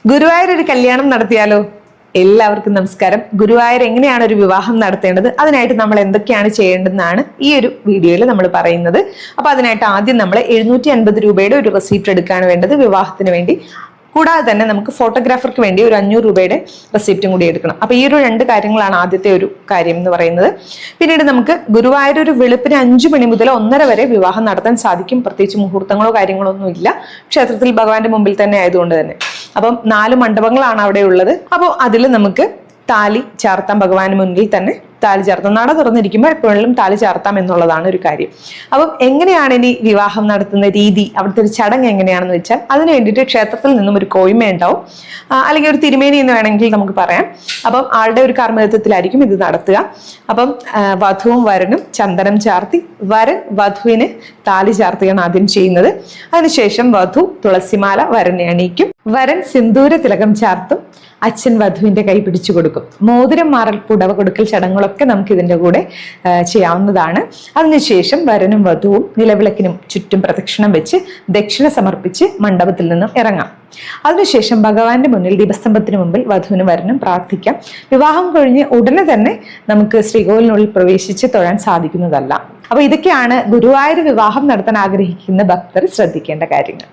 ഗുരുവായൂർ ഒരു കല്യാണം നടത്തിയാലോ? എല്ലാവർക്കും നമസ്കാരം. ഗുരുവായൂർ എങ്ങനെയാണ് ഒരു വിവാഹം നടത്തേണ്ടത്, അതിനായിട്ട് നമ്മൾ എന്തൊക്കെയാണ് ചെയ്യേണ്ടതെന്നാണ് ഈ ഒരു വീഡിയോയിൽ നമ്മൾ പറയുന്നത്. അപ്പൊ അതിനായിട്ട് ആദ്യം നമ്മൾ 750 രൂപയുടെ ഒരു റെസിപ്റ്റ് എടുക്കാണ് വേണ്ടത് വിവാഹത്തിന് വേണ്ടി. കൂടാതെ തന്നെ നമുക്ക് ഫോട്ടോഗ്രാഫർക്ക് വേണ്ടി ഒരു 500 രൂപയുടെ റെസിപ്റ്റും കൂടി എടുക്കണം. അപ്പൊ ഈ ഒരു 2 കാര്യങ്ങളാണ് ആദ്യത്തെ ഒരു കാര്യം എന്ന് പറയുന്നത്. പിന്നീട് നമുക്ക് ഗുരുവായൂർ ഒരു വെളുപ്പിന് 5 മണി മുതൽ 1:30 വരെ വിവാഹം നടത്താൻ സാധിക്കും. പ്രത്യേകിച്ച് മുഹൂർത്തങ്ങളോ കാര്യങ്ങളോ ഒന്നും ഇല്ല, ക്ഷേത്രത്തിൽ ഭഗവാന്റെ മുമ്പിൽ തന്നെ ആയതുകൊണ്ട് തന്നെ. അപ്പം 4 മണ്ഡപങ്ങളാണ് അവിടെ ഉള്ളത്. അപ്പോൾ അതിൽ നമുക്ക് താലി ചാർത്താം, ഭഗവാന് മുന്നിൽ തന്നെ താലി ചാർത്താം. നട തുറന്നിരിക്കുമ്പോൾ എപ്പോഴും താലി ചാർത്താം എന്നുള്ളതാണ് ഒരു കാര്യം. അപ്പം എങ്ങനെയാണ് ഇനി വിവാഹം നടത്തുന്ന രീതി, അവിടുത്തെ ഒരു ചടങ്ങ് എങ്ങനെയാണെന്ന് വെച്ചാൽ അതിന് വേണ്ടിയിട്ട് ക്ഷേത്രത്തിൽ നിന്നും ഒരു കോയ്മ ഉണ്ടാവും, അല്ലെങ്കിൽ ഒരു തിരുമേനി എന്ന് വേണമെങ്കിൽ നമുക്ക് പറയാം. അപ്പം ആളുടെ ഒരു കർമ്മത്വത്തിലായിരിക്കും ഇത് നടത്തുക. അപ്പം വധുവും വരനും ചന്ദനം ചാർത്തി വരൻ വധുവിന് താലി ചാർത്തുകയാണ് ആദ്യം ചെയ്യുന്നത്. അതിനുശേഷം വധു തുളസിമാല വരനെ അണിയിക്കും. വരൻ സിന്ദൂര തിലകം ചാർത്തും. അച്ഛൻ വധുവിന്റെ കൈ പിടിച്ചു കൊടുക്കും. മോതിരം മാറൽ, പുടവ കൊടുക്കൽ ചടങ്ങുകളൊക്കെ നമുക്ക് ഇതിന്റെ കൂടെ ചെയ്യാവുന്നതാണ്. അതിനുശേഷം വരനും വധുവും നിലവിളക്കിനും ചുറ്റും പ്രദക്ഷിണം വെച്ച് ദക്ഷിണ സമർപ്പിച്ച് മണ്ഡപത്തിൽ നിന്നും ഇറങ്ങാം. അതിനുശേഷം ഭഗവാന്റെ മുന്നിൽ ദീപസ്തംഭത്തിന് മുമ്പിൽ വധുവിനും വരനും പ്രാർത്ഥിക്കാം. വിവാഹം കഴിഞ്ഞ് ഉടനെ തന്നെ നമുക്ക് ശ്രീകോവിലിനുള്ളിൽ പ്രവേശിച്ച് തൊഴാൻ സാധിക്കുന്നതല്ല. അപ്പൊ ഇതൊക്കെയാണ് ഗുരുവായൂർ വിവാഹം നടത്താൻ ആഗ്രഹിക്കുന്ന ഭക്തർ ശ്രദ്ധിക്കേണ്ട കാര്യങ്ങൾ.